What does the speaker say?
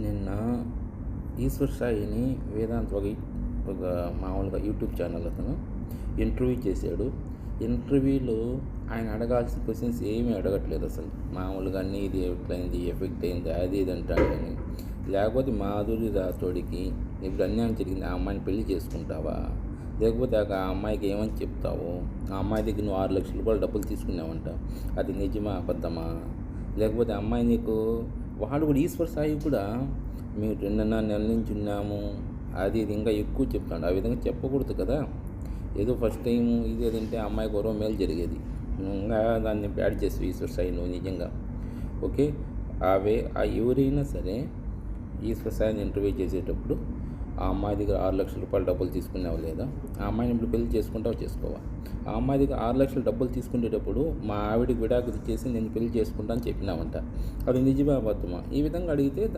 నిన్న ఈశ్వర్ సాయిని వేదాంత్ ఒక మామూలుగా యూట్యూబ్ ఛానల్ అతను ఇంటర్వ్యూ చేశాడు. ఇంటర్వ్యూలో ఆయన అడగాల్సిన క్వశ్చన్స్ ఏమీ అడగట్లేదు అసలు. మామూలుగా అన్నీ ఇది ఎట్లయింది, ఎఫెక్ట్ అయింది, అది ఇది అంటాడు కానీ, లేకపోతే మాధురి రాథోడికి ఇప్పుడు అన్యాయం జరిగింది, ఆ అమ్మాయిని పెళ్లి చేసుకుంటావా, లేకపోతే ఆ అమ్మాయికి ఏమని చెప్తావు, ఆ అమ్మాయి దగ్గర నువ్వు 6 లక్షల రూపాయలు డబ్బులు తీసుకున్నావంట, అది నిజమా అబద్ధమా, లేకపోతే అమ్మాయి నీకు వాడు కూడా ఈశ్వర్ సాయి కూడా మేము 2.5 నెలల నుంచి ఉన్నాము అది ఇది ఇంకా ఎక్కువ చెప్తాడు. ఆ విధంగా చెప్పకూడదు కదా. ఏదో ఫస్ట్ టైము ఇది ఏదంటే అమ్మాయి గౌరవం మేలు జరిగేది, ఇంకా దాన్ని బ్యాడ్ చేసి ఈశ్వర్ సాయి నువ్వు నిజంగా ఓకే. ఎవరైనా సరే ఈశ్వర్ సాయిని ఇంటర్వ్యూ చేసేటప్పుడు ఆ అమ్మాయి దగ్గర 6 లక్షల రూపాయలు డబ్బులు తీసుకున్నావు లేదా, ఆ అమ్మాయిని ఇప్పుడు పెళ్లి చేసుకుంటావు చేసుకోవా. ఆ అమ్మాయి దగ్గర 6 లక్షలు డబ్బులు తీసుకునేటప్పుడు మా ఆవిడికి విడాకులు ఇచ్చేసి నేను పెళ్లి చేసుకుంటా అని చెప్పినావంట, అది నిజమే అబద్ధమా. ఈ విధంగా అడిగితే